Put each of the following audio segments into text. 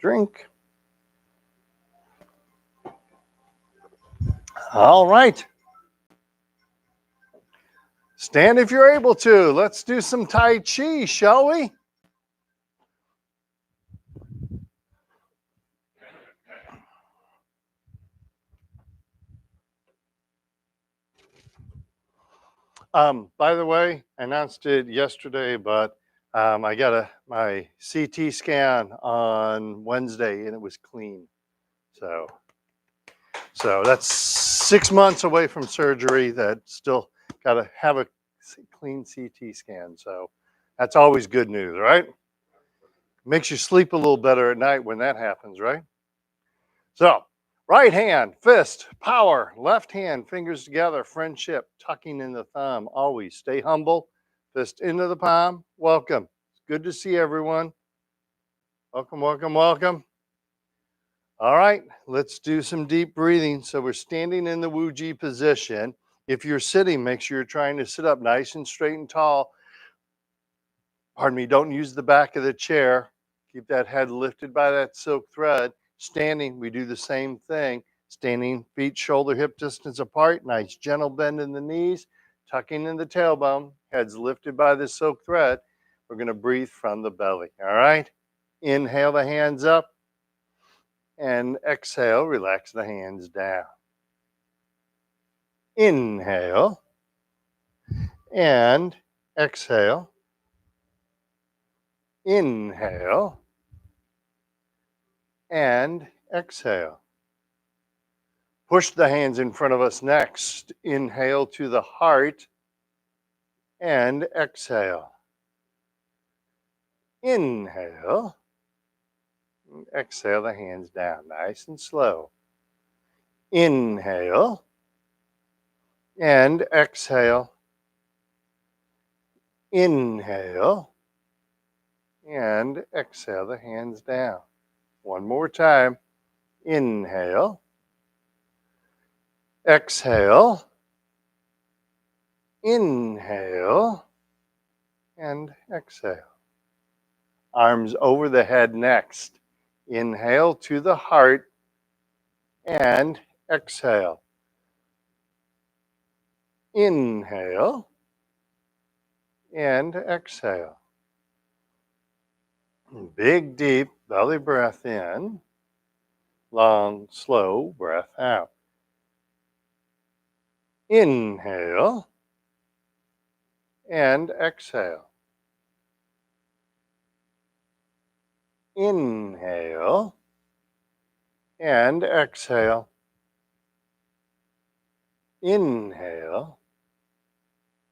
drink. All right. Stand if you're able to. Let's do some Tai Chi, shall we? By the way, I announced it yesterday, but I got my CT scan on Wednesday and it was clean. So that's 6 months away from surgery. That still got to have a clean CT scan. So that's always good news, right? Makes you sleep a little better at night when that happens, right? So right hand, fist, power, left hand, fingers together, friendship, tucking in the thumb. Always stay humble, fist into the palm. Welcome. It's good to see everyone. Welcome, welcome, welcome. All right, let's do some deep breathing. So we're standing in the Wu-Ji position. If you're sitting, make sure you're trying to sit up nice and straight and tall. Pardon me, don't use the back of the chair. Keep that head lifted by that silk thread. Standing, we do the same thing. Standing, feet shoulder hip distance apart. Nice gentle bend in the knees. Tucking in the tailbone. Head's lifted by the silk thread. We're going to breathe from the belly. All right? Inhale the hands up. And exhale, relax the hands down. Inhale. And exhale. Inhale. And exhale. Push the hands in front of us next. Inhale to the heart and exhale. Inhale. Exhale the hands down, nice and slow. Inhale and exhale. Inhale and exhale the hands down. One more time. Inhale. Exhale. Inhale and exhale. Arms over the head next. Inhale to the heart and exhale. Inhale and exhale. Big, deep belly breath in. Long, slow breath out. Inhale and exhale. Inhale and exhale. Inhale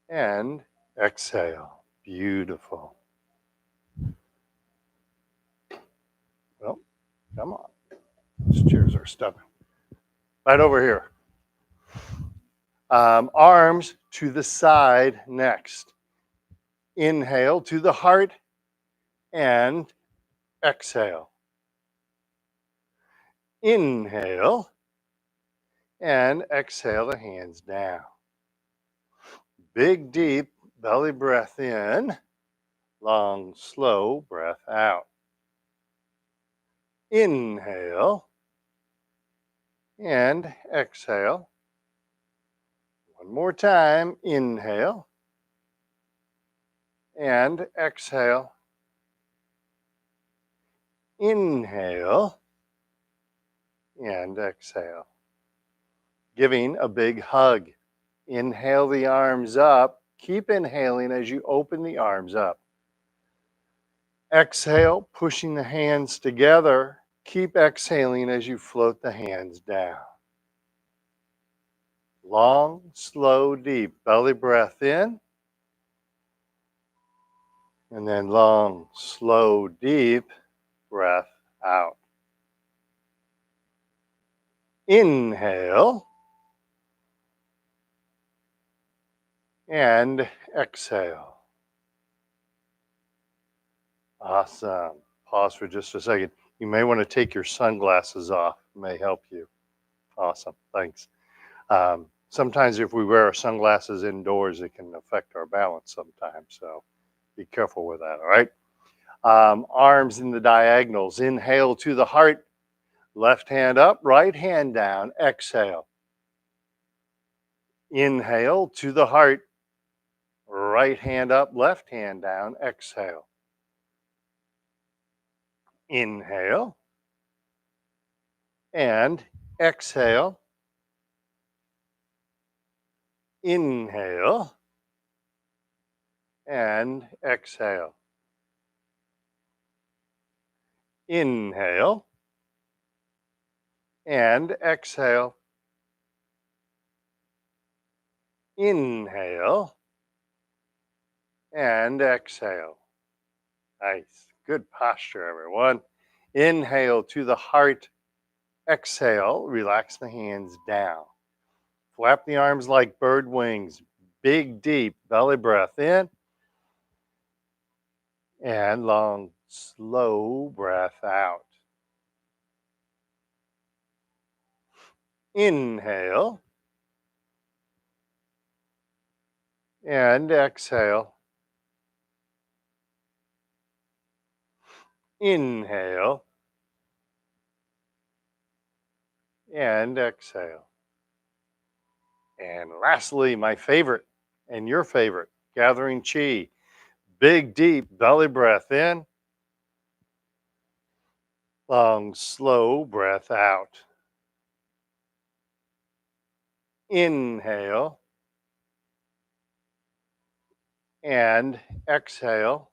and exhale. Beautiful. Well, come on. These chairs are stubborn. Right over here. Arms to the side next. Inhale to the heart and exhale. Inhale and exhale the hands down. Big, deep belly breath in. Long, slow breath out. Inhale and exhale. One more time. Inhale and exhale. Inhale and exhale. Giving a big hug. Inhale the arms up. Keep inhaling as you open the arms up. Exhale, pushing the hands together. Keep exhaling as you float the hands down. Long, slow, deep belly breath in. And then long, slow, deep breath out. Inhale. And exhale. Awesome. Pause for just a second. You may want to take your sunglasses off. It may help you. Awesome. Thanks. Sometimes if we wear our sunglasses indoors, it can affect our balance sometimes. So be careful with that. All right. Arms in the diagonals. Inhale to the heart. Left hand up, right hand down. Exhale. Inhale to the heart. Right hand up, left hand down. Exhale. Inhale. And exhale. Inhale. And exhale. Inhale. And exhale. Inhale. And exhale. Nice. Good posture, everyone. Inhale to the heart. Exhale. Relax the hands down. Flap the arms like bird wings. Big, deep belly breath in. And long, slow breath out. Inhale. And exhale. Inhale. And exhale. And lastly, my favorite and your favorite, gathering chi. Big, deep belly breath in. Long, slow breath out. Inhale. And exhale.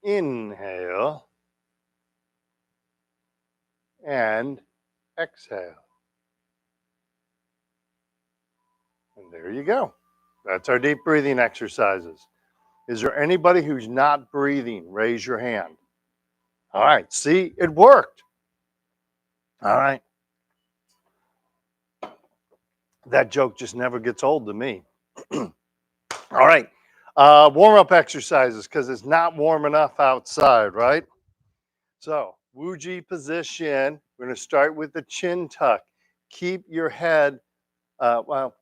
Inhale. And exhale. And there you go. That's our deep breathing exercises. Is there anybody who's not breathing? Raise your hand. All right. See, it worked. All right. That joke just never gets old to me. All right. Warm up exercises because it's not warm enough outside, right? So, Wuji position. We're going to start with the chin tuck. Keep your head,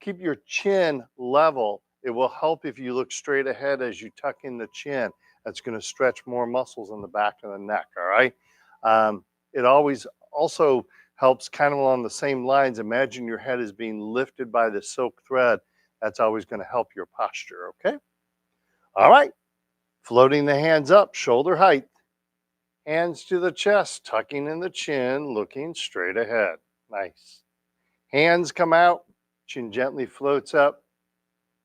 keep your chin level. It will help if you look straight ahead as you tuck in the chin. That's going to stretch more muscles in the back of the neck, all right? It always also helps kind of along the same lines. Imagine your head is being lifted by the silk thread. That's always going to help your posture, okay? All right. Floating the hands up, shoulder height. Hands to the chest, tucking in the chin, looking straight ahead. Nice. Hands come out, chin gently floats up,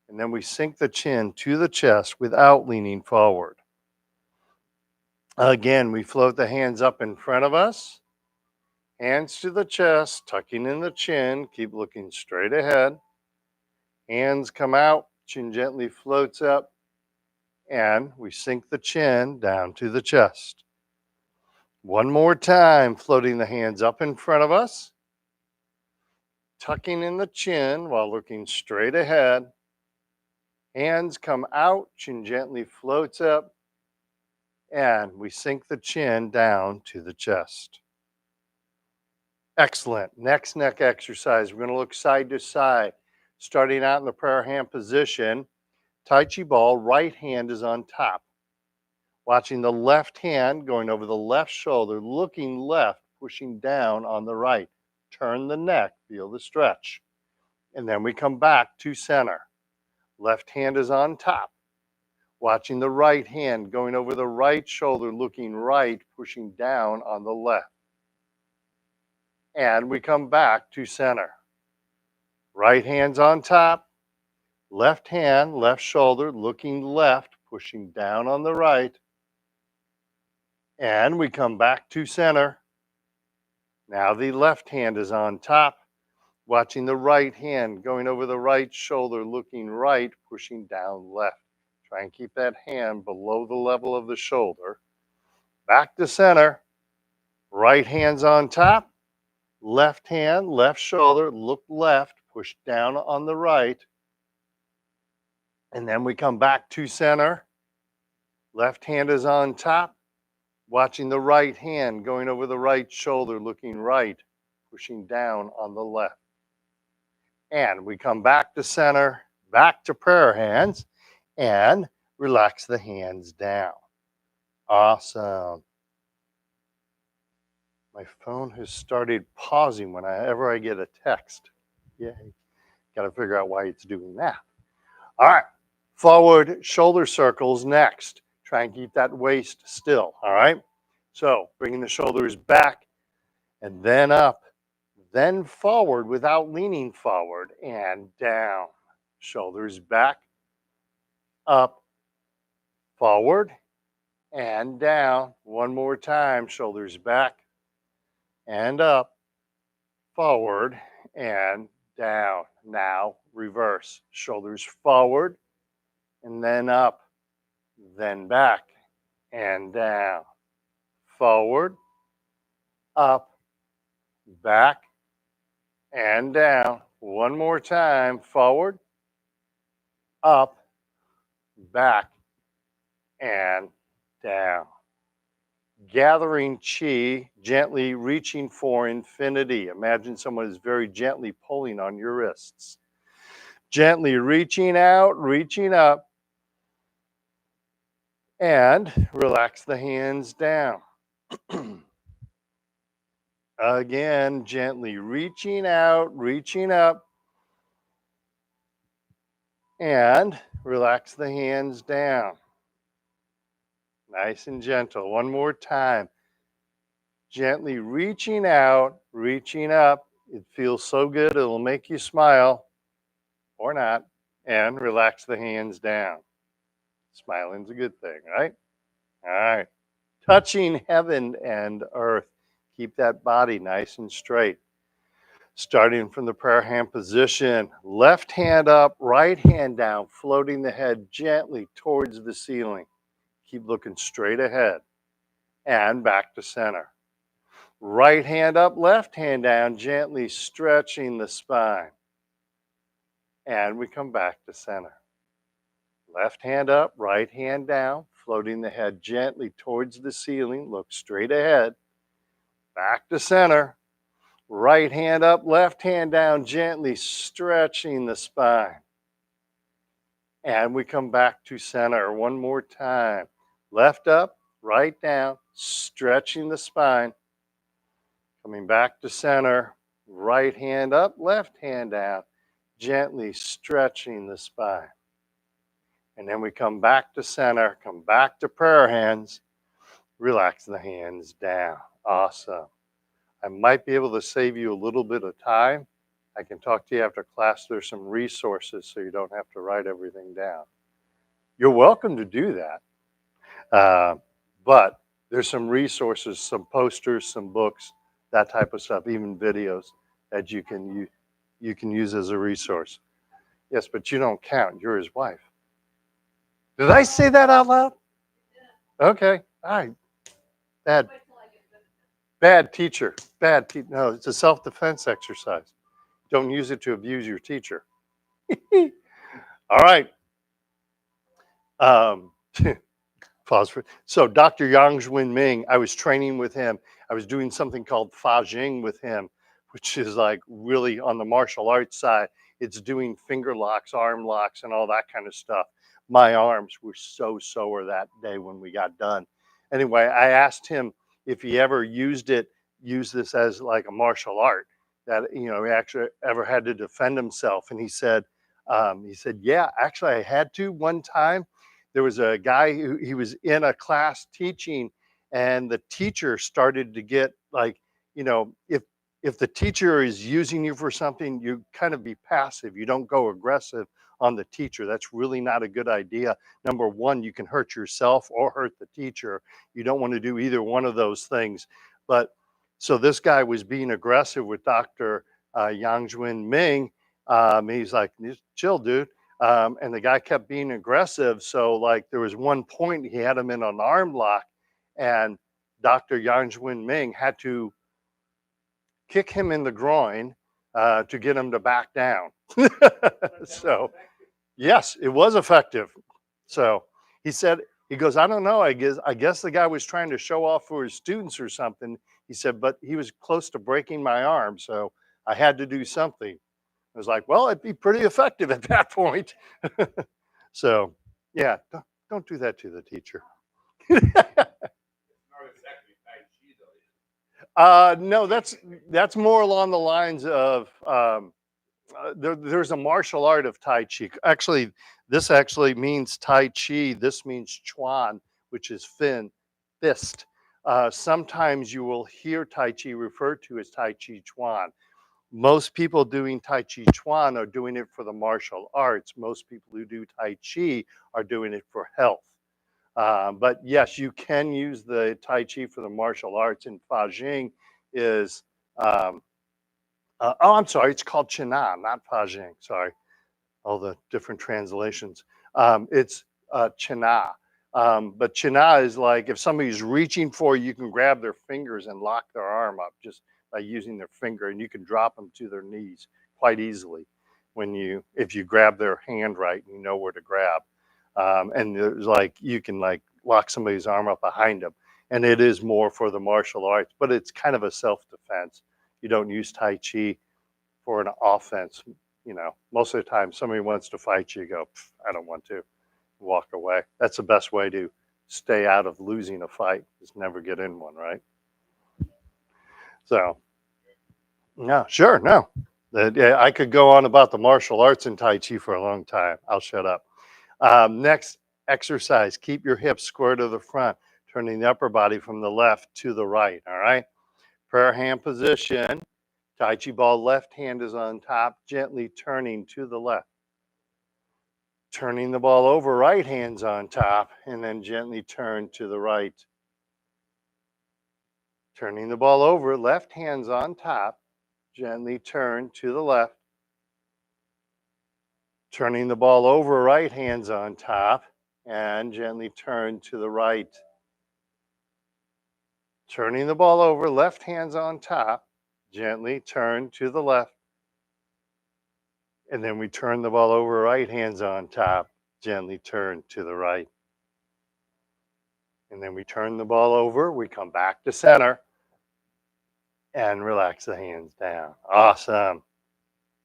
and then we sink the chin to the chest without leaning forward. Again, we float the hands up in front of us. Hands to the chest, tucking in the chin, keep looking straight ahead. Hands come out, chin gently floats up, and we sink the chin down to the chest. One more time, floating the hands up in front of us, tucking in the chin while looking straight ahead. Hands come out, chin gently floats up, and we sink the chin down to the chest. Excellent. Next neck exercise. We're going to look side to side. Starting out in the prayer hand position, Tai Chi ball, right hand is on top. Watching the left hand going over the left shoulder, looking left, pushing down on the right. Turn the neck, feel the stretch. And then we come back to center. Left hand is on top. Watching the right hand going over the right shoulder, looking right, pushing down on the left. And we come back to center. Right hand's on top. Left hand, left shoulder, looking left, pushing down on the right. And we come back to center. Now the left hand is on top. Watching the right hand going over the right shoulder, looking right, pushing down left. Try and keep that hand below the level of the shoulder. Back to center. Right hand's on top. Left hand, left shoulder, look left, push down on the right. And then we come back to center. Left hand is on top. Watching the right hand going over the right shoulder, looking right, pushing down on the left. And we come back to center, back to prayer hands. And Relax the hands down. Awesome. My phone has started pausing whenever I get a text. Yay. Got to figure out why it's doing that. All right. Forward shoulder circles next. Try and keep that waist still. All right. So bringing the shoulders back and then up, then forward without leaning forward and down. Shoulders back, up, forward, and down. One more time. Shoulders back and up, forward, and down. Now reverse. Shoulders forward and then up, then back and down. Forward, up, back, and down. One more time. Forward, up, back, and down. Gathering chi, gently reaching for infinity. Imagine someone is very gently pulling on your wrists. Gently reaching out, reaching up, and relax the hands down. Again, gently reaching out, reaching up, and relax the hands down. Nice and gentle. One more time. Gently reaching out, reaching up. It feels so good, it'll make you smile or not. And relax the hands down. Smiling's a good thing, right? All right. Touching heaven and earth. Keep that body nice and straight. Starting from the prayer hand position, left hand up, right hand down, floating the head gently towards the ceiling. Keep looking straight ahead and back to center. Right hand up, left hand down, gently stretching the spine. And we come back to center. Left hand up, right hand down, floating the head gently towards the ceiling. Look straight ahead. Back to center. Right hand up, left hand down, gently stretching the spine. And we come back to center one more time. Left up, right down, stretching the spine. Coming back to center. Right hand up, left hand down, gently stretching the spine. And then we come back to center, come back to prayer hands, relax the hands down. Awesome. I might be able to save you a little bit of time. I can talk to you after class. There's some resources so you don't have to write everything down. You're welcome to do that. But there's some resources, some posters, some books, that type of stuff, even videos that you can use as a resource. Yes, but you don't count. You're his wife. Did I say that out loud? Okay. All right. Bad teacher. No, it's a self-defense exercise. Don't use it to abuse your teacher. All right. Pause for. So Dr. Yang Ming, I was training with him. I was doing something called Fa Jing with him, which is like really on the martial arts side. It's doing finger locks, arm locks, and all that kind of stuff. My arms were so sore that day when we got done. Anyway, I asked him if he ever used this as like a martial art that he actually ever had to defend himself, and he said, yeah, actually I had to one time. There was a guy who he was in a class teaching, and the teacher started to get like, if the teacher is using you for something, you kind of be passive. You don't go aggressive on the teacher. That's really not a good idea. Number one, you can hurt yourself or hurt the teacher. You don't want to do either one of those things. But so this guy was being aggressive with Dr. Yang Ming. He's like, chill, dude. And the guy kept being aggressive. So like there was one point he had him in an arm lock, and Dr. Yang Ming had to kick him in the groin to get him to back down. So yes, it was effective. So he said, he goes, I don't know. I guess the guy was trying to show off for his students or something. He said, but he was close to breaking my arm, so I had to do something. I was like, well, it'd be pretty effective at that point. So yeah, Don't do that to the teacher. No, that's more along the lines of there's a martial art of Tai Chi. Actually, this actually means Tai Chi. This means Chuan, which is fist. Sometimes you will hear Tai Chi referred to as Tai Chi Chuan. Most people doing Tai Chi Chuan are doing it for the martial arts. Most people who do Tai Chi are doing it for health. But yes, you can use the Tai Chi for the martial arts. And Fa Jing is, um, oh, I'm sorry, it's called Qina, not Fa Jing. Sorry, all the different translations. It's Qina. But Qina is like if somebody's reaching for you, you can grab their fingers and lock their arm up just by using their finger, and you can drop them to their knees quite easily if you grab their hand right and you know where to grab. And there's like you can like lock somebody's arm up behind them, and it is more for the martial arts, but it's kind of a self-defense. You don't use Tai Chi for an offense. You know, most of the time somebody wants to fight you, go, I don't want to, walk away. That's the best way to stay out of losing a fight, is never get in one, right? So, no, sure, no. Yeah, I could go on about the martial arts and Tai Chi for a long time. I'll shut up. Next exercise, keep your hips square to the front, turning the upper body from the left to the right, all right? Prayer hand position. Tai Chi ball, left hand is on top, gently turning to the left. Turning the ball over, right hand's on top, and then gently turn to the right. Turning the ball over, left hand's on top, gently turn to the left. Turning the ball over, right hand's on top, and gently turn to the right. Turning the ball over, left hand's on top, gently turn to the left. And then we turn the ball over, right hand's on top, gently turn to the right. And then we turn the ball over, we come back to center and relax the hands down. Awesome.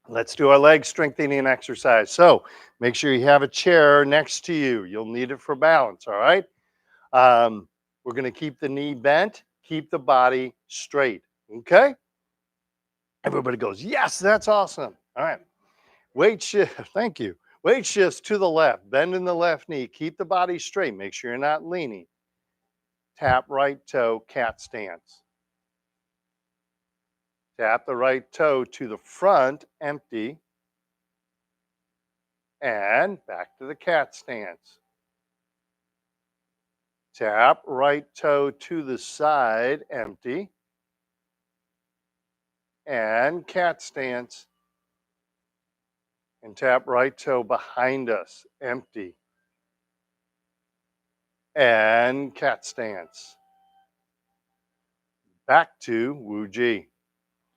Let's do our leg strengthening exercise. So make sure you have a chair next to you. You'll need it for balance, all right? We're going to keep the knee bent, keep the body straight, okay? Everybody goes, yes, that's awesome. All right. Weight shift, thank you. Weight shifts to the left, bend in the left knee, keep the body straight, make sure you're not leaning. Tap right toe, cat stance. Tap the right toe to the front, empty, and back to the cat stance. Tap right toe to the side, empty, and cat stance. And tap right toe behind us, empty, and cat stance. Back to Wu Ji.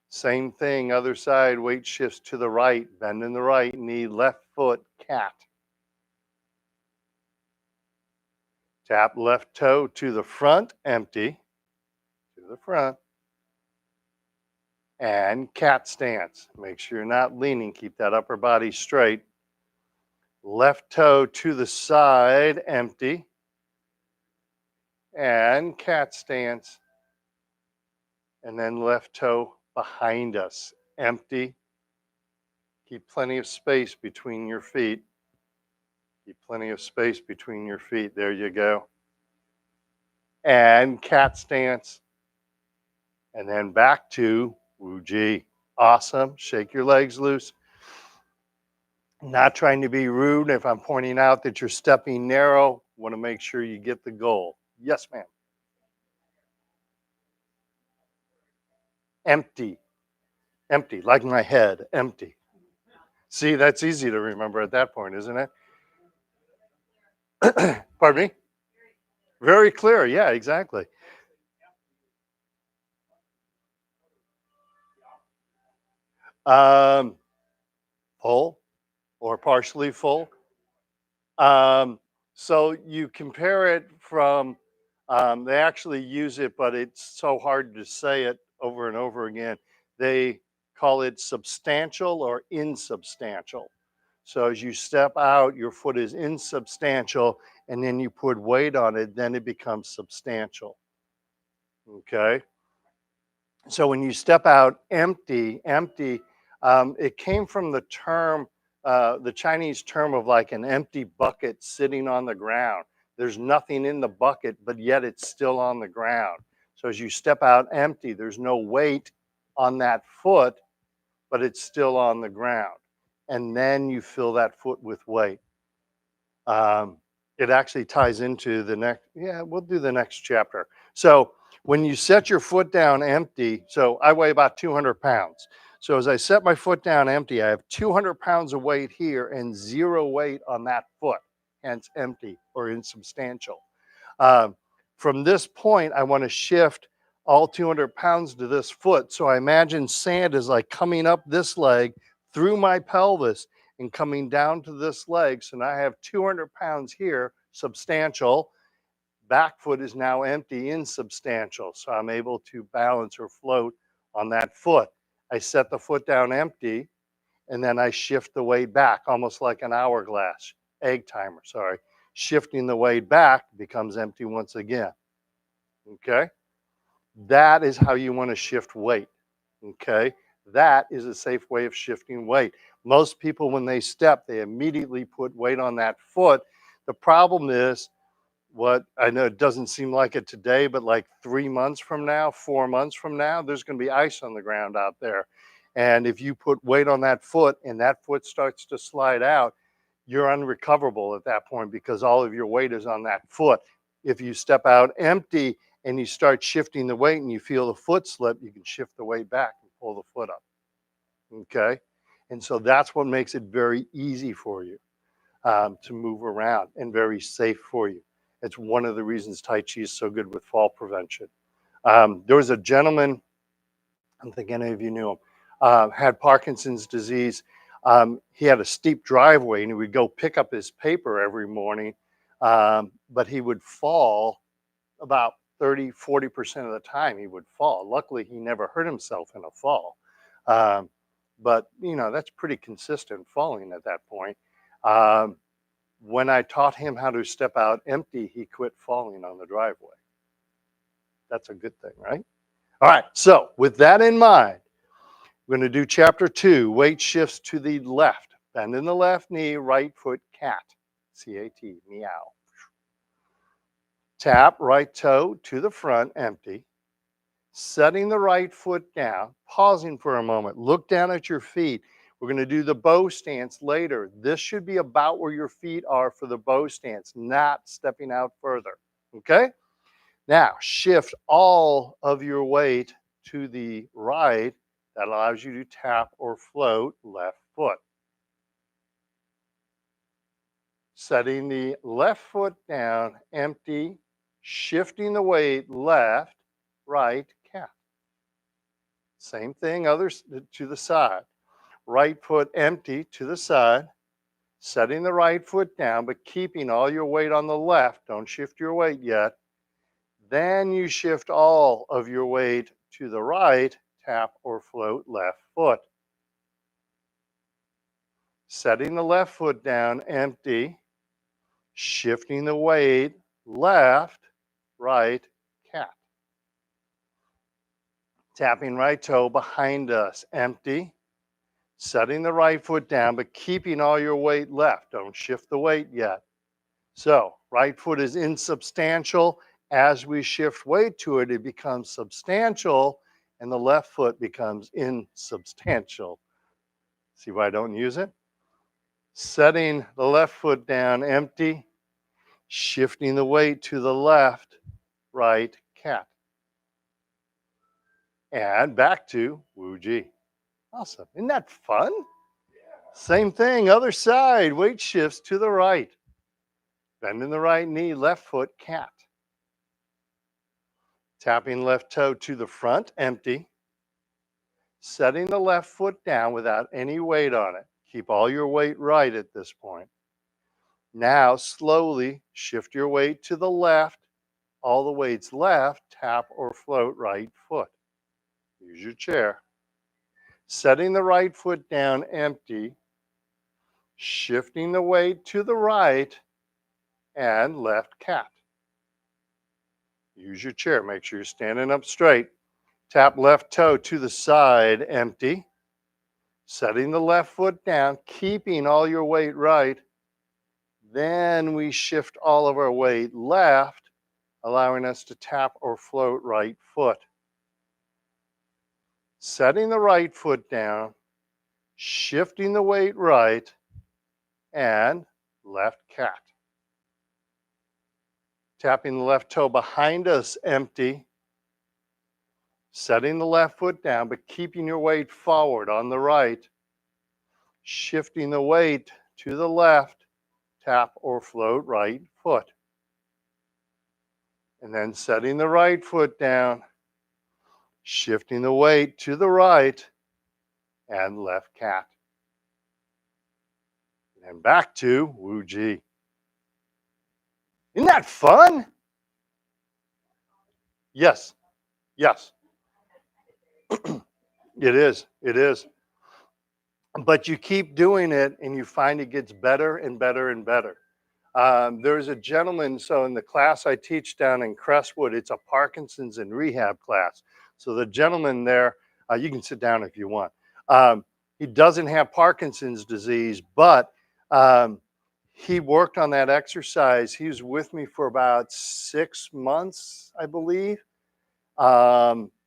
Same thing, other side, weight shifts to the right, bend in the right knee, left foot, cat. Tap left toe to the front, empty, to the front, and cat stance. Make sure you're not leaning, keep that upper body straight. Left toe to the side, empty, and cat stance. And then left toe behind us, empty. Keep plenty of space between your feet. Keep plenty of space between your feet. There you go. And cat stance. And then back to Wu Ji. Awesome. Shake your legs loose. Not trying to be rude. If I'm pointing out that you're stepping narrow, want to make sure you get the goal. Yes, ma'am. Empty. Empty, like my head, empty. See, that's easy to remember at that point, isn't it? Pardon me? Very clear. Yeah, exactly. Um, Full or partially full. So you compare it from, they actually use it, but it's so hard to say it over and over again. They call it substantial or insubstantial. So as you step out, your foot is insubstantial, and then you put weight on it, then it becomes substantial. Okay? So when you step out empty, it came from the Chinese term of like an empty bucket sitting on the ground. There's nothing in the bucket, but yet it's still on the ground. So as you step out empty, there's no weight on that foot, but it's still on the ground. And then you fill that foot with weight. Um, it actually ties into the next, yeah, we'll do the next chapter. So when you set your foot down empty, so I weigh about 200 pounds. So as I set my foot down empty, I have 200 pounds of weight here and zero weight on that foot, hence empty or insubstantial. Um, from this point, I want to shift all 200 pounds to this foot. So I imagine sand is like coming up this leg through my pelvis and coming down to this leg. So now I have 200 pounds here, substantial. Back foot is now empty, insubstantial. So I'm able to balance or float on that foot. I set the foot down empty, and then I shift the weight back, almost like an hourglass, egg timer, sorry. Shifting the weight back becomes empty once again. Okay? That is how you want to shift weight. Okay? That is a safe way of shifting weight. Most people, when they step, they immediately put weight on that foot. The problem is, what I know it doesn't seem like it today, but like 3 months from now, 4 months from now, there's going to be ice on the ground out there. And if you put weight on that foot and that foot starts to slide out, you're unrecoverable at that point because all of your weight is on that foot. If you step out empty and you start shifting the weight and you feel the foot slip, you can shift the weight back and pull the foot up. Okay. And so that's what makes it very easy for you to move around and very safe for you. It's one of the reasons Tai Chi is so good with fall prevention. There was a gentleman, I don't think any of you knew him, had Parkinson's disease. He had a steep driveway and he would go pick up his paper every morning, but he would fall about 30–40% of the time. He would fall. Luckily, he never hurt himself in a fall. Um, but, you know, that's pretty consistent falling at that point. When I taught him how to step out empty, he quit falling on the driveway. That's a good thing, right? All right, so with that in mind, we're going to do chapter 2, weight shifts to the left. Bend in the left knee, right foot cat, C-A-T, meow. Tap right toe to the front, empty. Setting the right foot down, pausing for a moment. Look down at your feet. We're going to do the bow stance later. This should be about where your feet are for the bow stance, not stepping out further. Okay? Now, shift all of your weight to the right. That allows you to tap or float left foot. Setting the left foot down, empty, shifting the weight left, right, cat. Same thing, others to the side. Right foot empty to the side, setting the right foot down, but keeping all your weight on the left. Don't shift your weight yet. Then you shift all of your weight to the right, tap or float left foot. Setting the left foot down, empty, shifting the weight left, right, cat. Tapping right toe behind us, empty. Setting the right foot down, but keeping all your weight left. Don't shift the weight yet. So, right foot is insubstantial. As we shift weight to it, it becomes substantial, and the left foot becomes insubstantial. See why I don't use it? Setting the left foot down, empty. Shifting the weight to the left, right, cat. And back to Wu Ji. Awesome. Isn't that fun? Same thing, other side, weight shifts to the right. Bending the right knee, left foot, cat. Tapping left toe to the front, empty. Setting the left foot down without any weight on it. Keep all your weight right at this point. Now, slowly shift your weight to the left. All the weight's left, tap or float right foot. Use your chair. Setting the right foot down, empty. shifting the weight to the right, and left cat. Use your chair. Make sure you're standing up straight. Tap left toe to the side, empty. Setting the left foot down, keeping all your weight right. Then we shift all of our weight left, allowing us to tap or float right foot. Setting the right foot down, shifting the weight right, and left cat. Tapping the left toe behind us, empty. Setting the left foot down, but keeping your weight forward on the right. Shifting the weight to the left, tap or float right foot. And then setting the right foot down, shifting the weight to the right, and left cat. And back to Wu Ji. Isn't that fun? Yes, yes. It is, it is. But you keep doing it and you find it gets better and better and better. There's a gentleman, so in the class I teach down in Crestwood, it's a Parkinson's and rehab class. So the gentleman there, you can sit down if you want. He doesn't have Parkinson's disease, but he worked on that exercise. He was with me for about 6 months, I believe.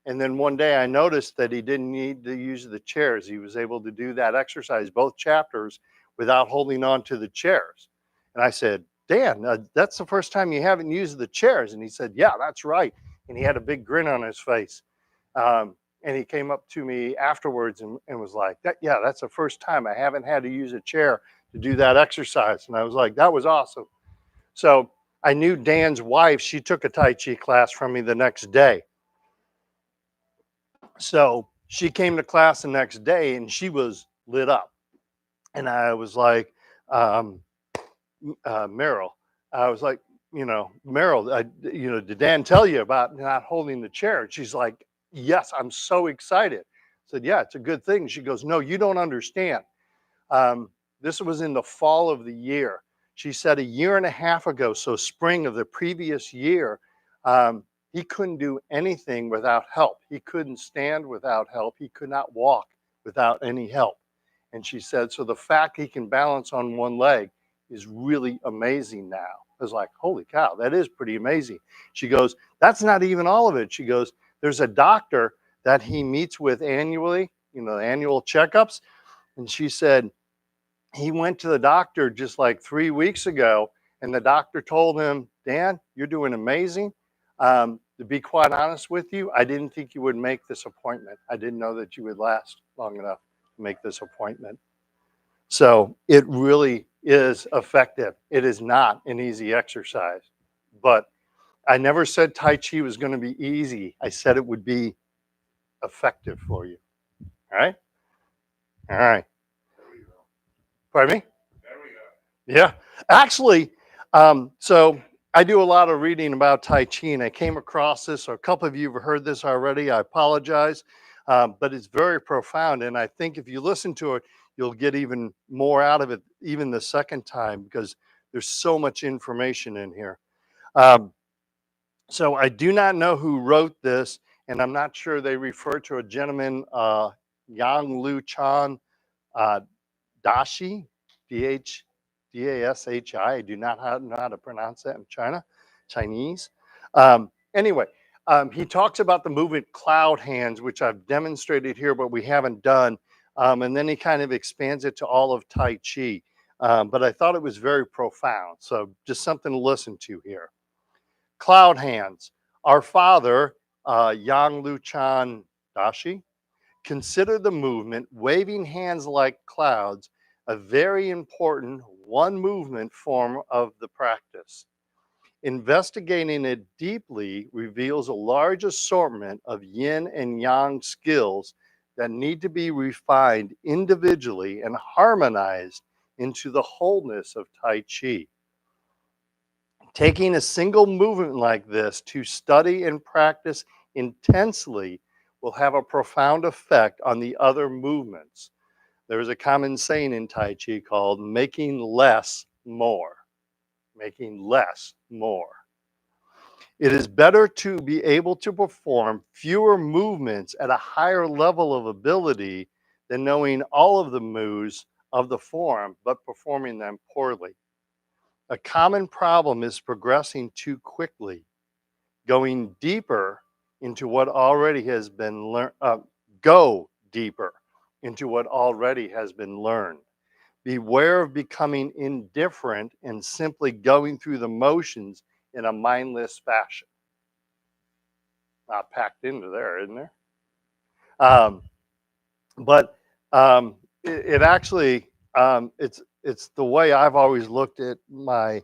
And then one day I noticed that he didn't need to use the chairs. He was able to do that exercise, both chapters, without holding on to the chairs. And I said, Dan, that's the first time you haven't used the chairs. And he said, yeah, that's right. And he had a big grin on his face. And he came up to me afterwards and was like, yeah, that's the first time I haven't had to use a chair to do that exercise. And I was like, that was awesome. So I knew Dan's wife, she took a Tai Chi class from me the next day. So she came to class the next day and she was lit up. And I was like, Meryl, I was like, Meryl, did Dan tell you about not holding the chair? And she's like, yes, I'm so excited. I said, yeah, it's a good thing. She goes, no, you don't understand. This was in the fall of the year. She said a year and a half ago, so spring of the previous year, he couldn't do anything without help. He couldn't stand without help. He could not walk without any help. And she said, so the fact he can balance on one leg is really amazing now. I was like, holy cow, that is pretty amazing. She goes, that's not even all of it. She goes, there's a doctor that he meets with annually, annual checkups. And she said, he went to the doctor just like 3 weeks ago, and the doctor told him, Dan, you're doing amazing. To be quite honest with you, I didn't think you would make this appointment. I didn't know that you would last long enough to make this appointment. So it really is effective. It is not an easy exercise, but I never said Tai Chi was going to be easy. I said it would be effective for you. All right? All right. Pardon me? Yeah. Actually, so I do a lot of reading about Tai Chi, and I came across this. So a couple of you have heard this already. I apologize, but it's very profound. And I think if you listen to it, you'll get even more out of it, even the second time, because there's so much information in here. So I do not know who wrote this, and I'm not sure they refer to a gentleman, Yang Lu Chan Dashi, Dashi. I do not know how to pronounce that in Chinese. Anyway, he talks about the movement cloud hands, which I've demonstrated here, but we haven't done. And then he kind of expands it to all of Tai Chi. But I thought it was very profound. So just something to listen to here. Cloud hands. Our father, Yang Lu Chan Dashi, consider the movement, waving hands like clouds, a very important one movement form of the practice. Investigating it deeply reveals a large assortment of yin and yang skills that need to be refined individually and harmonized into the wholeness of Tai Chi. Taking a single movement like this to study and practice intensely will have a profound effect on the other movements. There's a common saying in Tai Chi called making less more. Making less more. It is better to be able to perform fewer movements at a higher level of ability than knowing all of the moves of the form but performing them poorly. A common problem is progressing too quickly, going deeper into what already has been learned. Go deeper into what already has been learned. Beware of becoming indifferent and simply going through the motions in a mindless fashion. Not packed into there, isn't there? Um, but it actually it's the way I've always looked at my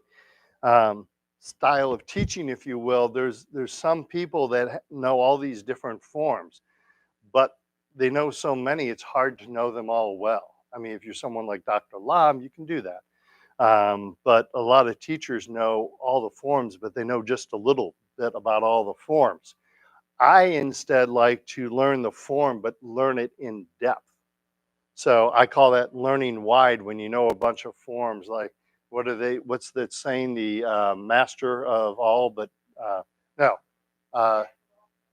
style of teaching, if you will. There's some people that know all these different forms, but they know so many it's hard to know them all well. I mean, if you're someone like Dr. Lam, you can do that. But a lot of teachers know all the forms, but they know just a little bit about all the forms. I instead like to learn the form, but learn it in depth. So I call that learning wide when you know a bunch of forms. Like, what are they? What's that saying? The master of all, but no, uh,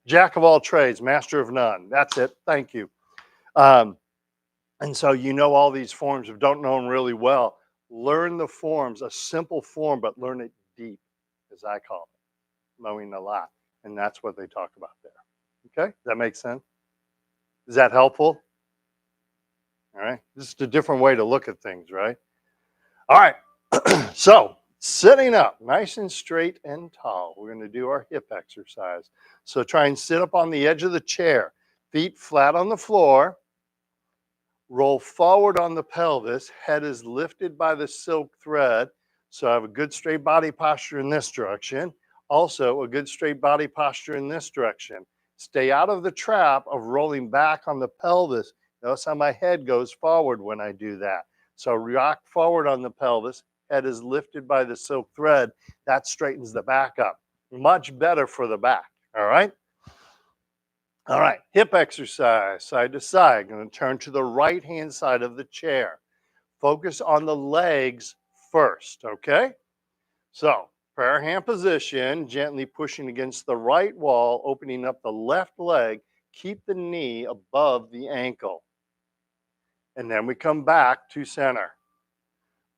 jack of all trades, master of none. That's it. Thank you. Um, and so you know all these forms. If you don't know them really well, learn the forms, a simple form, but learn it deep, as I call it, knowing a lot. And that's what they talk about there. Okay, does that make sense? Is that helpful? All right, just a different way to look at things, right? All right, so sitting up nice and straight and tall, we're going to do our hip exercise. So try and sit up on the edge of the chair, feet flat on the floor, roll forward on the pelvis, head is lifted by the silk thread. So I have a good straight body posture in this direction. Also, a good straight body posture in this direction. Stay out of the trap of rolling back on the pelvis. Notice how my head goes forward when I do that. So rock forward on the pelvis, head is lifted by the silk thread. That straightens the back up. Much better for the back, all right? All right, hip exercise, side to side. Going to turn to the right hand side of the chair. Focus on the legs first, okay? So, prayer hand position, gently pushing against the right wall, opening up the left leg. Keep the knee above the ankle. And then we come back to center.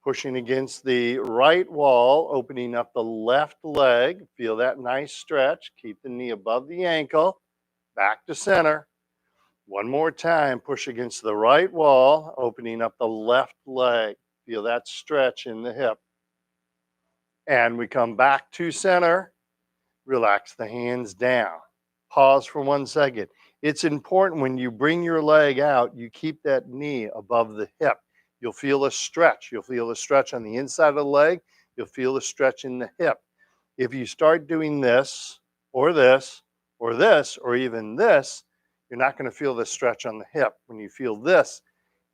Pushing against the right wall, opening up the left leg. Feel that nice stretch. Keep the knee above the ankle. Back to center. One more time, push against the right wall, opening up the left leg. Feel that stretch in the hip. And we come back to center. Relax the hands down. Pause for 1 second. It's important when you bring your leg out, you keep that knee above the hip. You'll feel a stretch. You'll feel a stretch on the inside of the leg. You'll feel a stretch in the hip. If you start doing this, or this, or this, or even this, you're not going to feel the stretch on the hip. When you feel this,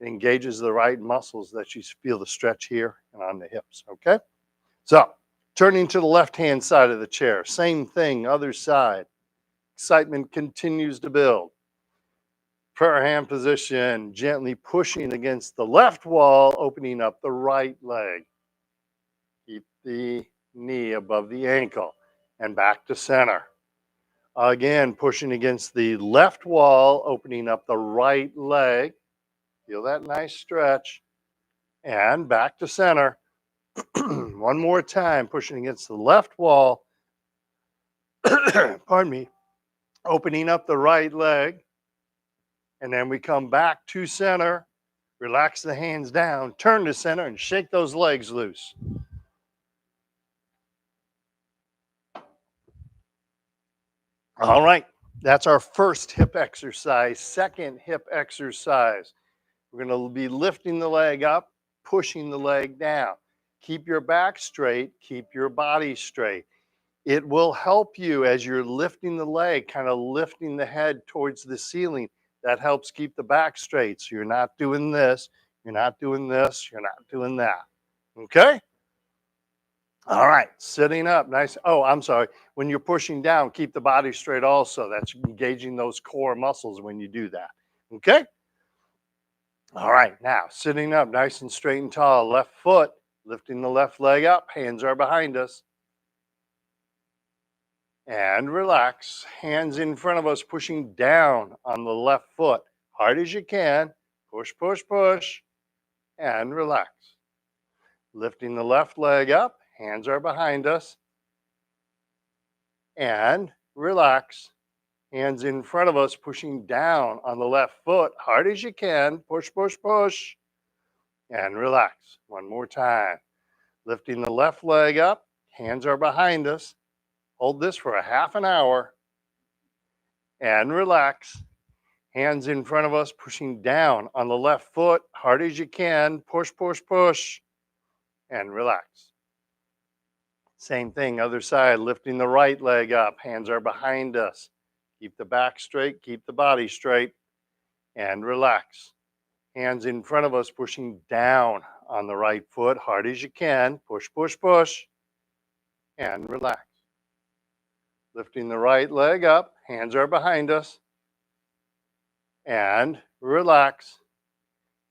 it engages the right muscles that you feel the stretch here and on the hips, okay? So, turning to the left-hand side of the chair, same thing, other side. Excitement continues to build. Prayer hand position, gently pushing against the left wall, opening up the right leg. Keep the knee above the ankle and back to center. Again, pushing against the left wall, opening up the right leg. Feel that nice stretch. And back to center. One more time, pushing against the left wall. Pardon me. Opening up the right leg. And then we come back to center. Relax the hands down. Turn to center and shake those legs loose. All right. That's our first hip exercise. Second hip exercise. We're going to be lifting the leg up, pushing the leg down. Keep your back straight, keep your body straight. It will help you as you're lifting the leg, kind of lifting the head towards the ceiling. That helps keep the back straight. So you're not doing this, you're not doing this, you're not doing that. Okay? All right, sitting up, nice. Oh, I'm sorry. When you're pushing down, keep the body straight also. That's engaging those core muscles when you do that. Okay? All right, now sitting up nice and straight and tall, left foot, lifting the left leg up, hands are behind us. And relax. Hands in front of us, pushing down on the left foot. Hard as you can. Push, push, push. And relax. Lifting the left leg up, hands are behind us. And relax. Hands in front of us, pushing down on the left foot. Hard as you can. Push, push, push. And relax. One more time. Lifting the left leg up, hands are behind us. Hold this for a half an hour. And relax. Hands in front of us, pushing down on the left foot, hard as you can. Push, push, push, and relax. Same thing, other side, lifting the right leg up. Hands are behind us. Keep the back straight, keep the body straight, and relax. Hands in front of us, pushing down on the right foot, hard as you can. Push, push, push, and relax. Lifting the right leg up, hands are behind us, and relax.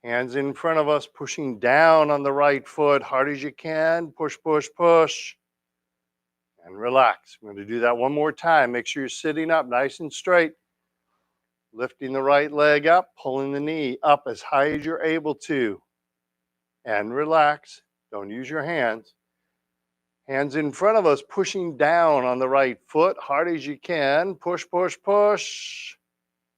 Hands in front of us, pushing down on the right foot, hard as you can. Push, push, push, and relax. I'm going to do that one more time. Make sure you're sitting up nice and straight. Lifting the right leg up, pulling the knee up as high as you're able to, and relax. Don't use your hands. Hands in front of us, pushing down on the right foot, hard as you can. Push, push, push,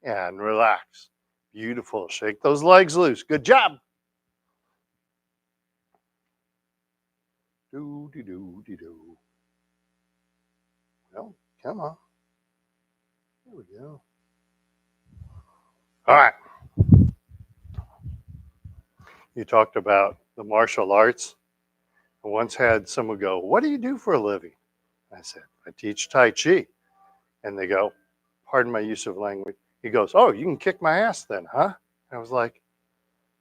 and relax. Beautiful. Shake those legs loose. Good job. Do, do, do, do, do. Well, come on. There we go. All right. You talked about the martial arts. I once had someone go, "What do you do for a living?" I said, "I teach Tai Chi." And they go, pardon my use of language. He goes, "Oh, you can kick my ass then, huh?" I was like,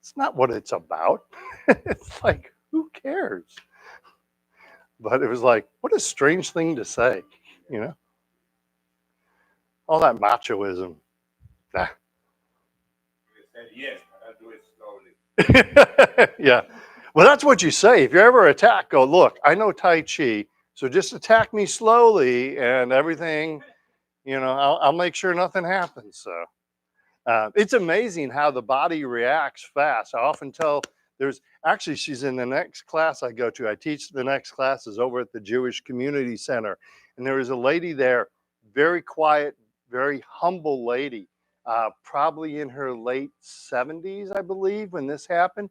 it's not what it's about. It's like, who cares? But it was like, what a strange thing to say, you know? All that machoism. Nah. Yes, but I do it slowly. Yeah. Well, that's what you say. If you're ever attacked, go, look, I know Tai Chi, so just attack me slowly and everything, I'll make sure nothing happens. So it's amazing how the body reacts fast. I often tell she's in the next class I go to. I teach the next classes over at the Jewish Community Center. And there was a lady there, very quiet, very humble lady, probably in her late 70s, I believe, when this happened.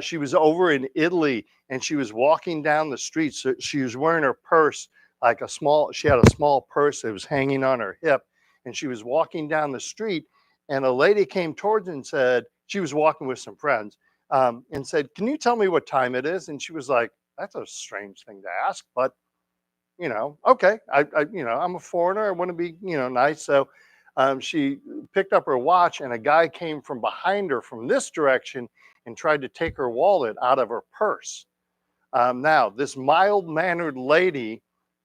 She was over in Italy and she was walking down the street. So she was wearing her purse, she had a small purse that was hanging on her hip. And she was walking down the street and a lady came towards her and said, she was walking with some friends, and said, "Can you tell me what time it is?" And she was like, "That's a strange thing to ask, but okay. I'm a foreigner. I want to be, nice." So she picked up her watch, and a guy came from behind her from this direction and tried to take her wallet out of her purse. Now, this mild mannered lady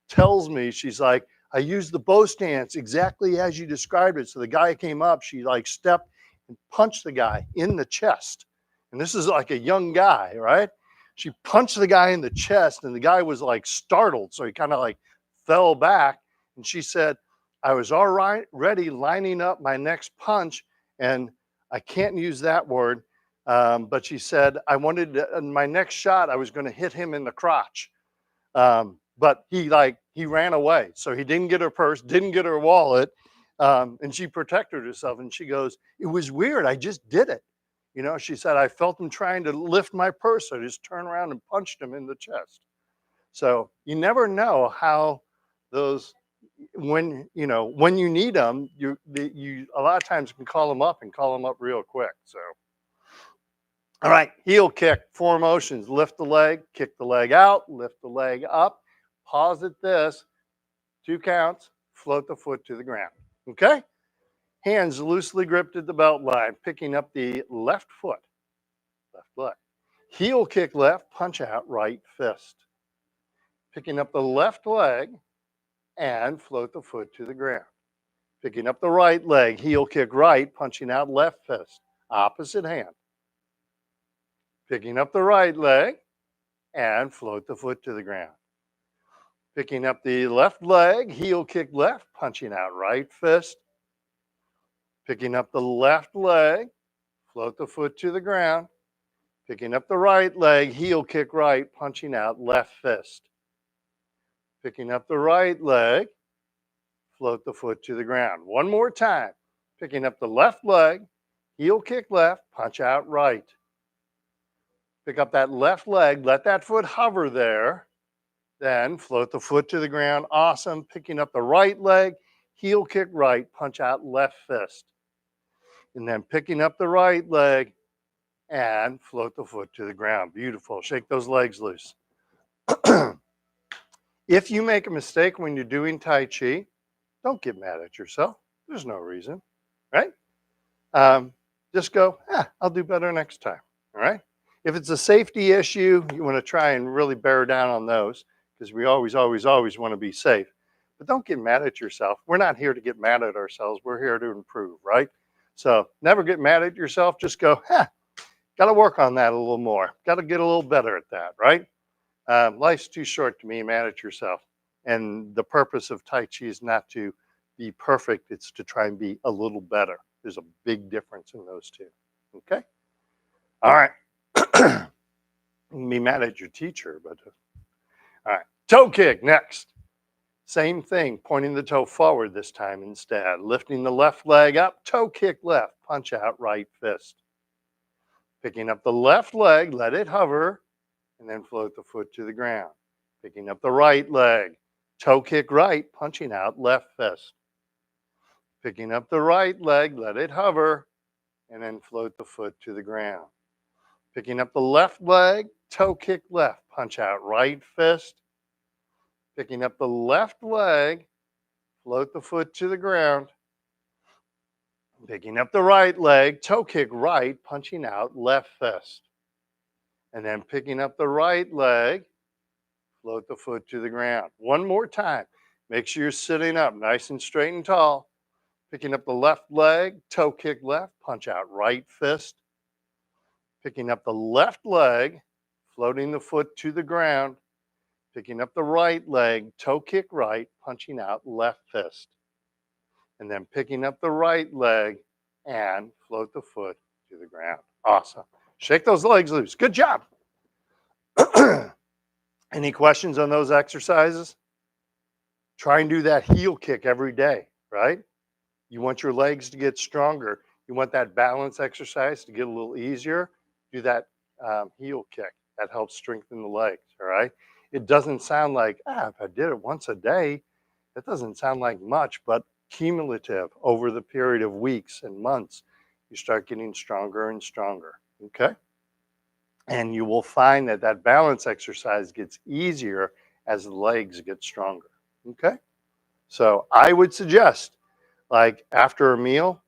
tells me, she's like, "I used the bow stance exactly as you described it." So the guy came up, she like stepped and punched the guy in the chest. And this is like a young guy, right? She punched the guy in the chest and the guy was like startled. So he kind of like fell back. And she said, "I was already lining up my next punch." And I can't use that word. But she said, in my next shot, I was going to hit him in the crotch. But he ran away. So he didn't get her purse, didn't get her wallet. And she protected herself. And she goes, "It was weird. I just did it." She said, "I felt him trying to lift my purse. So I just turned around and punched him in the chest." So you never know how those, when you need them, you a lot of times can call them up and call them up real quick. So, all right, heel kick, 4 motions: lift the leg, kick the leg out, lift the leg up, pause at this, 2 counts, float the foot to the ground. Okay? Hands loosely gripped at the belt line, picking up the left foot, left leg. Heel kick left, punch out right fist. Picking up the left leg and float the foot to the ground. Picking up the right leg, heel kick right, punching out left fist. Opposite hand. Picking up the right leg and float the foot to the ground. Picking up the left leg, heel kick left, punching out right fist. Picking up the left leg, float the foot to the ground. Picking up the right leg, heel kick right, punching out left fist. Picking up the right leg, float the foot to the ground. One more time. Picking up the left leg, heel kick left, punch out right. Pick up that left leg, let that foot hover there. Then float the foot to the ground. Awesome. Picking up the right leg, heel kick right, punch out left fist. And then picking up the right leg and float the foot to the ground. Beautiful. Shake those legs loose. If you make a mistake when you're doing Tai Chi, don't get mad at yourself. There's no reason, right? Just go, I'll do better next time, all right? If it's a safety issue, you want to try and really bear down on those because we always want to be safe. But don't get mad at yourself. We're not here to get mad at ourselves. We're here to improve, right? So never get mad at yourself. Just go, got to work on that a little more. Got to get a little better at that, right? Life's too short to be mad at yourself. And the purpose of Tai Chi is not to be perfect. It's to try and be a little better. There's a big difference in those two. Okay? All right. You can be mad at your teacher, but all right. Toe kick next. Same thing, pointing the toe forward this time instead. Lifting the left leg up, toe kick left, punch out right fist. Picking up the left leg, let it hover, and then float the foot to the ground. Picking up the right leg, toe kick right, punching out left fist. Picking up the right leg, let it hover, and then float the foot to the ground. Picking up the left leg, toe kick left, punch out right fist. Picking up the left leg, float the foot to the ground. Picking up the right leg, toe kick right, punching out left fist. And then picking up the right leg, float the foot to the ground. One more time. Make sure you're sitting up nice and straight and tall. Picking up the left leg, toe kick left, punch out right fist. Picking up the left leg, floating the foot to the ground. Picking up the right leg, toe kick right, punching out left fist. And then picking up the right leg and float the foot to the ground. Awesome. Shake those legs loose. Good job. Any questions on those exercises? Try and do that heel kick every day, right? You want your legs to get stronger. You want that balance exercise to get a little easier. Do that heel kick. That helps strengthen the legs, all right? It doesn't sound like, if I did it once a day, that doesn't sound like much, but cumulative over the period of weeks and months, you start getting stronger and stronger, okay? And you will find that that balance exercise gets easier as the legs get stronger, okay? So I would suggest, like after a meal,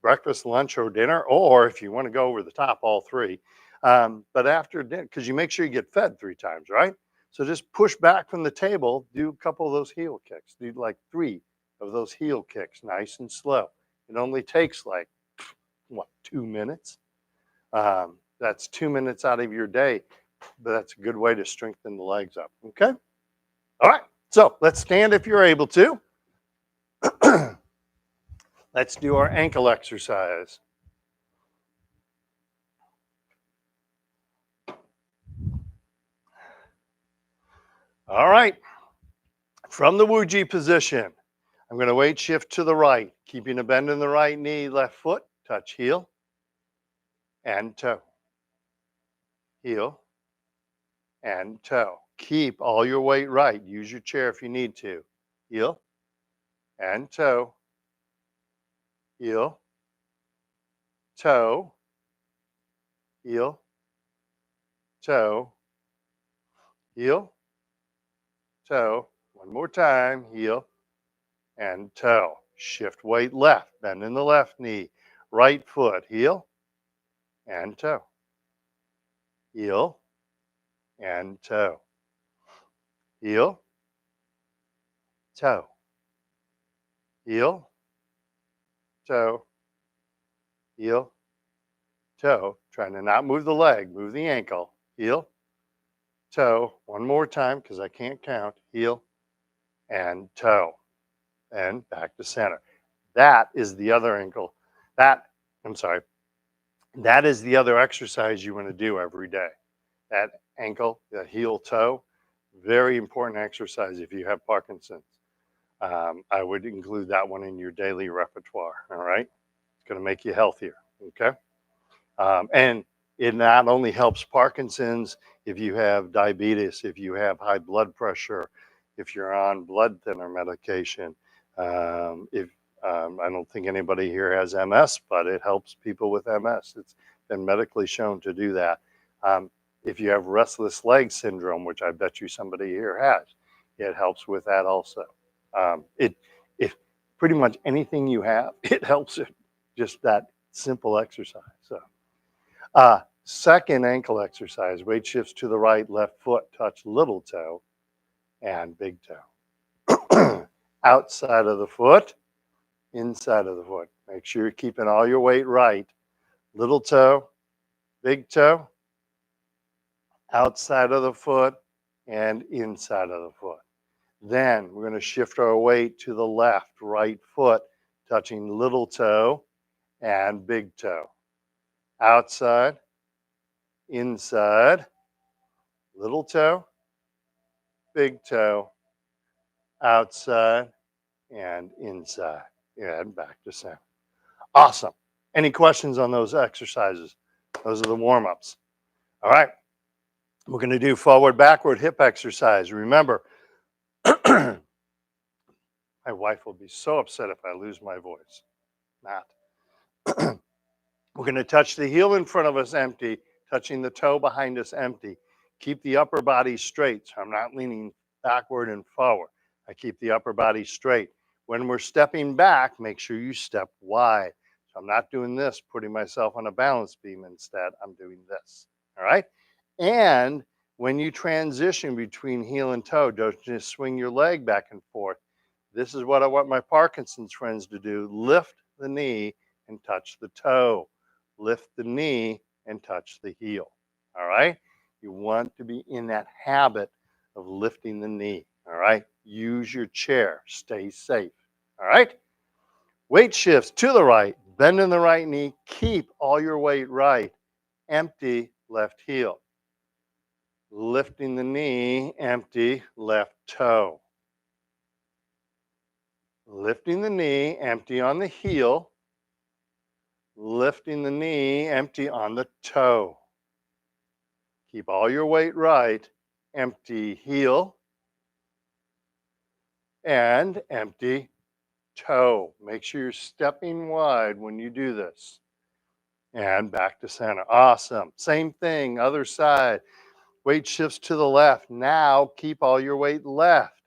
breakfast, lunch, or dinner, or if you want to go over the top, all three. But after dinner, because you make sure you get fed 3 times, right? So just push back from the table, do a couple of those heel kicks. Do like 3 of those heel kicks, nice and slow. It only takes like, 2 minutes? That's 2 minutes out of your day, but that's a good way to strengthen the legs up, okay? All right, so let's stand if you're able to. Let's do our ankle exercise. All right, from the Wuji position, I'm going to weight shift to the right, keeping a bend in the right knee, left foot, touch heel and toe, heel and toe. Keep all your weight right. Use your chair if you need to. Heel and toe, heel, toe, heel, toe, heel, toe. One more time, heel and toe. Shift weight left, bend in the left knee, right foot, heel and toe, heel and toe, heel, toe, heel, toe, heel, toe, trying to not move the leg, move the ankle, heel, toe, one more time because I can't count, heel, and toe, and back to center. That is the other ankle. I'm sorry, that is the other exercise you want to do every day. That ankle, the heel, toe, very important exercise if you have Parkinson's. I would include that one in your daily repertoire. All right, it's going to make you healthier. Okay, and it not only helps Parkinson's if you have diabetes, if you have high blood pressure, if you're on blood thinner medication. If I don't think anybody here has MS, but it helps people with MS. It's been medically shown to do that. Um, if you have restless leg syndrome, which I bet you somebody here has, it helps with that also. It if pretty much anything you have, it helps it. Just that simple exercise. So, second ankle exercise: weight shifts to the right, left foot, touch little toe and big toe. Outside of the foot, inside of the foot. Make sure you're keeping all your weight right. Little toe, big toe, outside of the foot, and inside of the foot. Then we're going to shift our weight to the left, right foot, touching little toe and big toe. Outside, inside, little toe, big toe, outside, and inside. And back to center. Awesome. Any questions on those exercises? Those are the warm ups. All right. We're going to do forward, backward hip exercise. Remember, my wife will be so upset if I lose my voice. Not. We're going to touch the heel in front of us empty, touching the toe behind us empty. Keep the upper body straight, so I'm not leaning backward and forward. I keep the upper body straight. When we're stepping back, make sure you step wide. So I'm not doing this, putting myself on a balance beam instead. I'm doing this. All right? And when you transition between heel and toe, don't just swing your leg back and forth. This is what I want my Parkinson's friends to do. Lift the knee and touch the toe. Lift the knee and touch the heel. All right? You want to be in that habit of lifting the knee. All right? Use your chair. Stay safe. All right? Weight shifts to the right. Bend in the right knee. Keep all your weight right. Empty left heel. Lifting the knee. Empty left toe. Lifting the knee. Empty on the heel. Lifting the knee. Empty on the toe. Keep all your weight right. Empty heel and empty toe. Make sure you're stepping wide when you do this. And back to center. Awesome. Same thing, other side. Weight shifts to the left. Now keep all your weight left.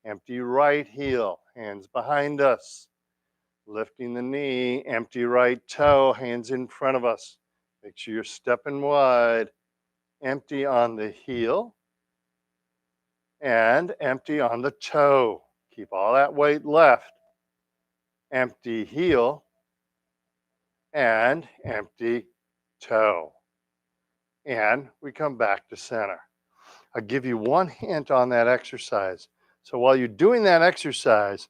Empty right heel. Hands behind us. Lifting the knee. Empty right toe. Hands in front of us. Make sure you're stepping wide. Empty on the heel and empty on the toe. Keep all that weight left. Empty heel and empty toe. And we come back to center. I'll give you one hint on that exercise. So while you're doing that exercise,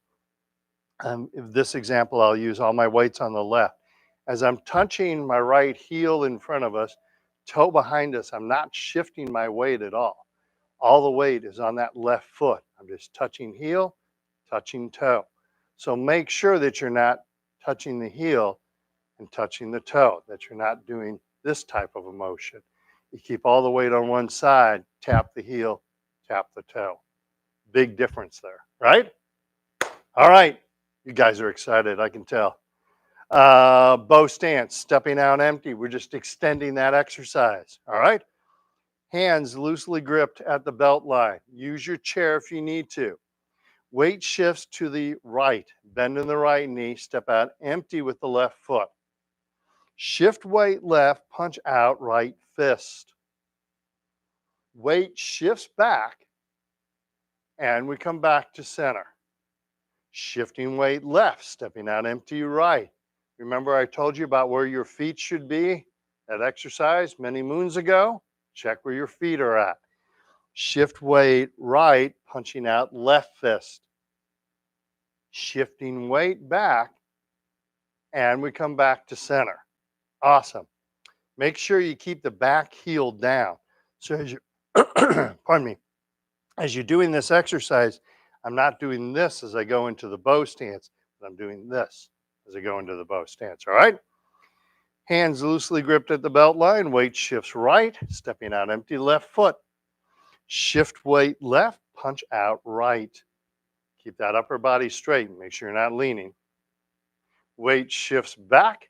this example, I'll use all my weights on the left. As I'm touching my right heel in front of us, toe behind us, I'm not shifting my weight at all. All the weight is on that left foot. I'm just touching heel, touching toe. So make sure that you're not touching the heel and touching the toe, that you're not doing this type of a motion. You keep all the weight on one side, tap the heel, tap the toe. Big difference there, right? All right, you guys are excited, I can tell. Bow stance, stepping out empty. We're just extending that exercise, all right? Hands loosely gripped at the belt line. Use your chair if you need to. Weight shifts to the right. Bend in the right knee. Step out empty with the left foot. Shift weight left. Punch out right fist. Weight shifts back. And we come back to center. Shifting weight left. Stepping out empty right. Remember I told you about where your feet should be? That exercise many moons ago, check where your feet are at. Shift weight right, punching out left fist. Shifting weight back, and we come back to center. Awesome. Make sure you keep the back heel down. So as you, pardon me, as you're doing this exercise, I'm not doing this as I go into the bow stance, but I'm doing this as I go into the bow stance, all right? Hands loosely gripped at the belt line, weight shifts right, stepping out empty left foot. Shift weight left, punch out right. Keep that upper body straight, make sure you're not leaning. Weight shifts back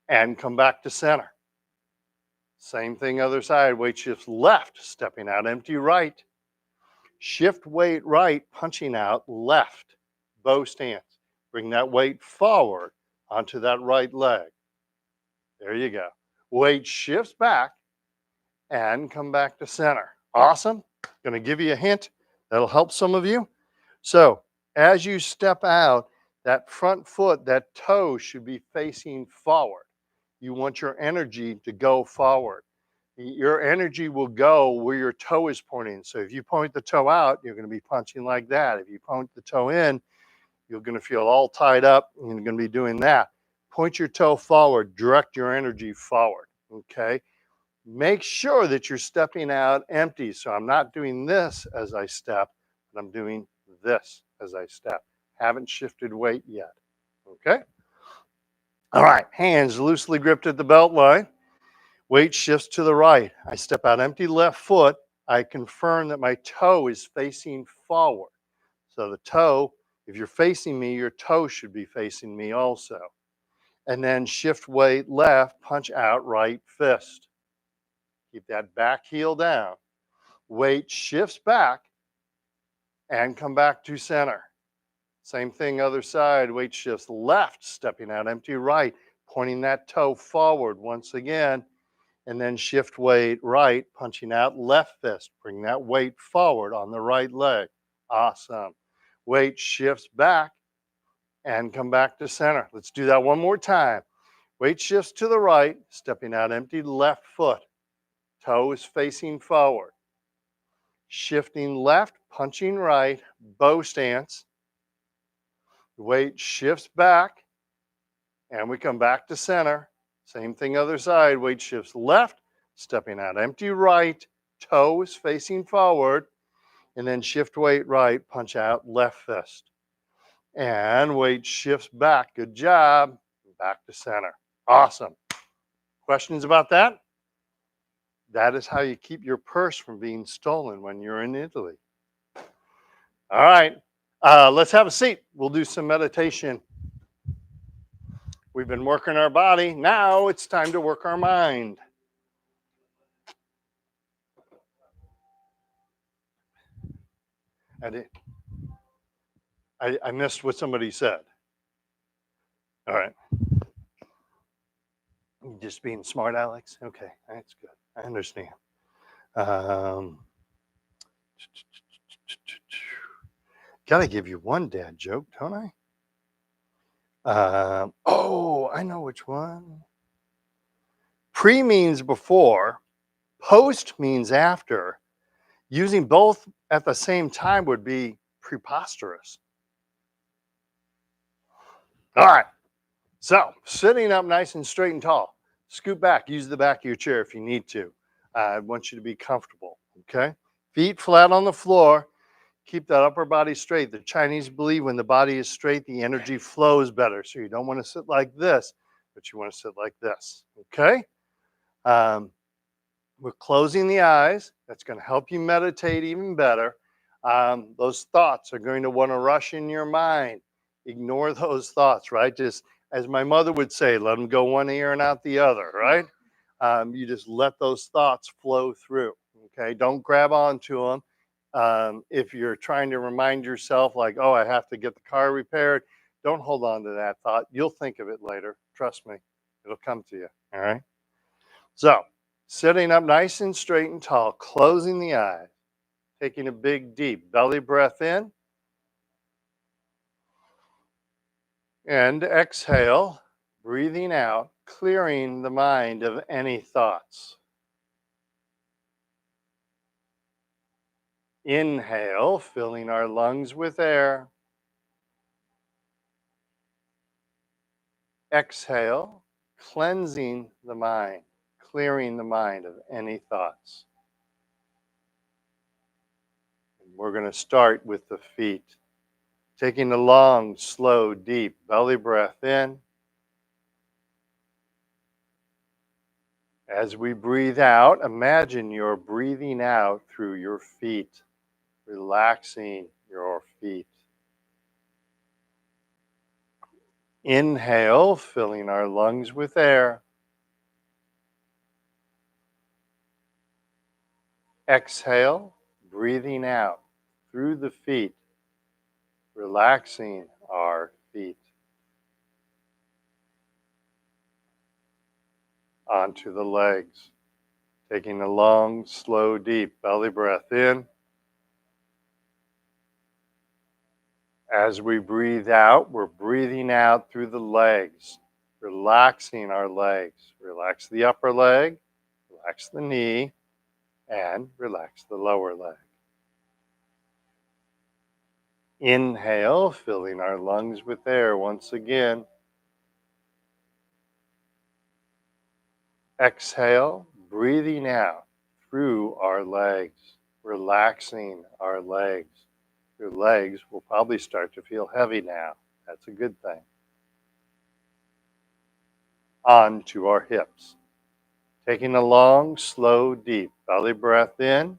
and come back to center. Same thing other side, weight shifts left, stepping out empty right. Shift weight right, punching out left, bow stance. Bring that weight forward onto that right leg. There you go. Weight shifts back and come back to center. Awesome. Going to give you a hint that'll help some of you. So as you step out, that front foot, that toe should be facing forward. You want your energy to go forward. Your energy will go where your toe is pointing. So if you point the toe out, you're going to be punching like that. If you point the toe in, you're going to feel all tied up and you're going to be doing that. Point your toe forward, direct your energy forward, okay? Make sure that you're stepping out empty. So I'm not doing this as I step, but I'm doing this as I step. Haven't shifted weight yet, okay? All right, hands loosely gripped at the belt line. Weight shifts to the right. I step out empty left foot. I confirm that my toe is facing forward. So the toe, if you're facing me, your toe should be facing me also. And then shift weight left, punch out right fist. Keep that back heel down. Weight shifts back and come back to center. Same thing other side, weight shifts left, stepping out empty right, pointing that toe forward once again. And then shift weight right, punching out left fist. Bring that weight forward on the right leg. Awesome. Weight shifts back and come back to center. Let's do that one more time. Weight shifts to the right, stepping out empty left foot. Toe is facing forward. Shifting left, punching right, bow stance. Weight shifts back and we come back to center. Same thing other side, weight shifts left, stepping out empty right, toe is facing forward, and then shift weight right, punch out left fist. And weight shifts back, good job, back to center. Awesome. Questions about that? That is how you keep your purse from being stolen when you're in Italy. All right, let's have a seat. We'll do some meditation. We've been working our body. Now it's time to work our mind. I missed what somebody said. All right. Just being smart, Alex? Okay, that's good. I understand. Gotta give you one dad joke, don't I? Oh, I know which one. Pre means before, post means after. Using both at the same time would be preposterous. All right. So, sitting up nice and straight and tall. Scoot back. Use the back of your chair if you need to. I want you to be comfortable, okay? Feet flat on the floor. Keep that upper body straight. The Chinese believe when the body is straight, the energy flows better. So you don't want to sit like this, but you want to sit like this, okay? We're closing the eyes. That's going to help you meditate even better. Those thoughts are going to want to rush in your mind. Ignore those thoughts, right? Just as my mother would say, let them go one ear and out the other, right? You just let those thoughts flow through, okay? Don't grab onto them. If you're trying to remind yourself, like, oh, I have to get the car repaired, don't hold on to that thought. You'll think of it later. Trust me, it'll come to you, all right? So, sitting up nice and straight and tall, closing the eyes, taking a big, deep belly breath in, and exhale, breathing out. clearing the mind of any thoughts. Inhale, filling our lungs with air. Exhale, cleansing the mind, clearing the mind of any thoughts. And we're going to start with the feet. Taking a long, slow, deep belly breath in. As we breathe out, imagine you're breathing out through your feet, relaxing your feet. Inhale, filling our lungs with air. Exhale, breathing out through the feet, relaxing our feet. Onto the legs. Taking a long, slow, deep belly breath in. As we breathe out, we're breathing out through the legs, relaxing our legs. Relax the upper leg, relax the knee, and relax the lower leg. Inhale, filling our lungs with air once again. Exhale, breathing out through our legs, relaxing our legs. Your legs will probably start to feel heavy now. That's a good thing. On to our hips. Taking a long, slow, deep belly breath in.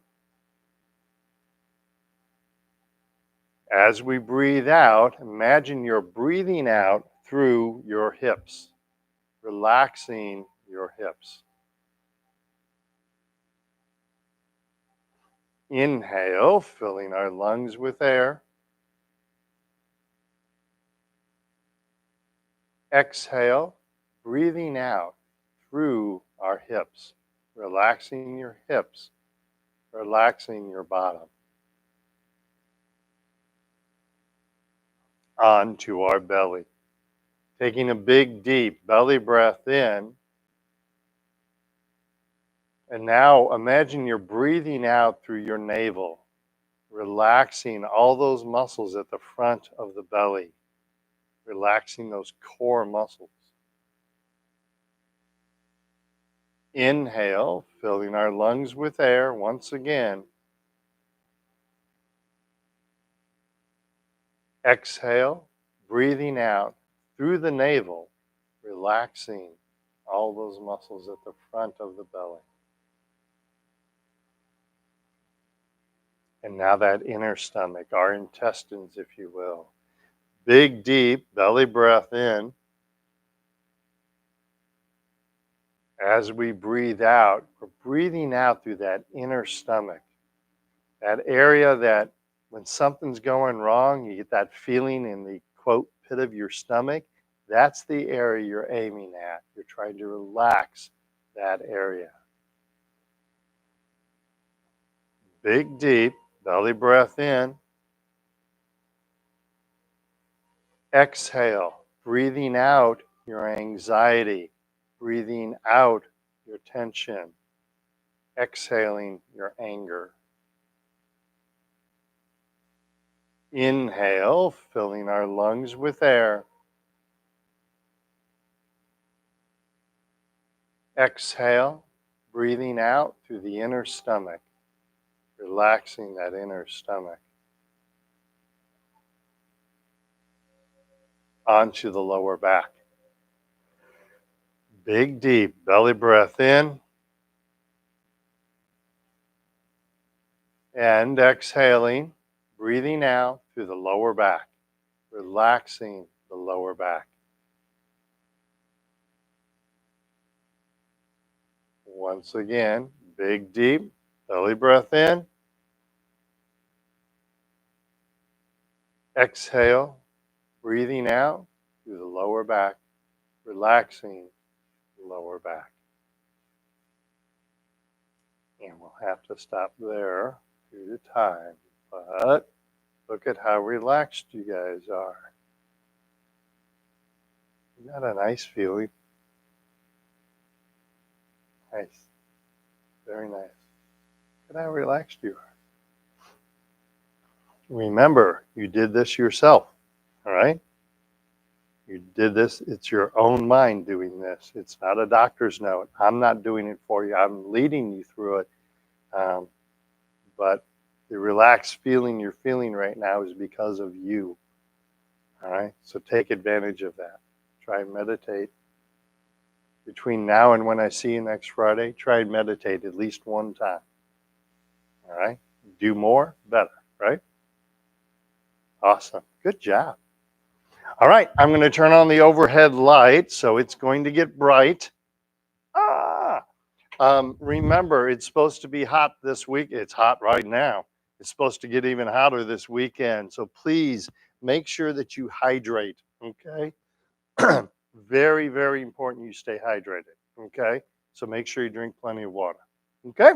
As we breathe out, imagine you're breathing out through your hips, relaxing your hips. Inhale, filling our lungs with air. Exhale, breathing out through our hips, relaxing your hips, relaxing your bottom. On to our belly. Taking a big, deep belly breath in. And now imagine you're breathing out through your navel, relaxing all those muscles at the front of the belly, relaxing those core muscles. Inhale, filling our lungs with air once again. Exhale, breathing out through the navel, relaxing all those muscles at the front of the belly. And now that inner stomach, our intestines, if you will. Big, deep belly breath in. As we breathe out, we're breathing out through that inner stomach, that area that when something's going wrong, you get that feeling in the quote pit of your stomach. That's the area you're aiming at. You're trying to relax that area. Big, deep belly breath in. Exhale, breathing out your anxiety, breathing out your tension, exhaling your anger. Inhale, filling our lungs with air. Exhale, breathing out through the inner stomach, relaxing that inner stomach. Onto the lower back. Big, deep belly breath in. And exhaling, breathing out through the lower back, relaxing the lower back. Once again, big, deep belly breath in. Exhale, breathing out through the lower back, relaxing the lower back. And we'll have to stop there due to time. But look at how relaxed you guys are. Isn't that a nice feeling? Nice. Very nice. Look at how relaxed you are. Remember, you did this yourself. All right? You did this. It's your own mind doing this. It's not a doctor's note. I'm not doing it for you. I'm leading you through it. Um, but the relaxed feeling you're feeling right now is because of you. All right? So take advantage of that. Try and meditate. Between now and when I see you next Friday, try and meditate at least one time. All right? Do more, better, right? Awesome. Good job. All right, I'm going to turn on the overhead light so it's going to get bright. Remember, it's supposed to be hot this week. It's hot right now. It's supposed to get even hotter this weekend. So please make sure that you hydrate, okay? Very, very important you stay hydrated, okay? So make sure you drink plenty of water, okay?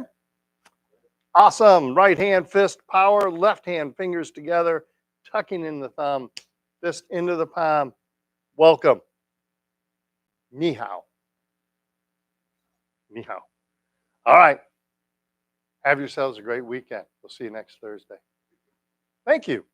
Awesome. Right hand fist power, left hand fingers together, tucking in the thumb, fist into the palm. Welcome. Ni hao. Ni hao. All right. Have yourselves a great weekend. We'll see you next Thursday. Thank you.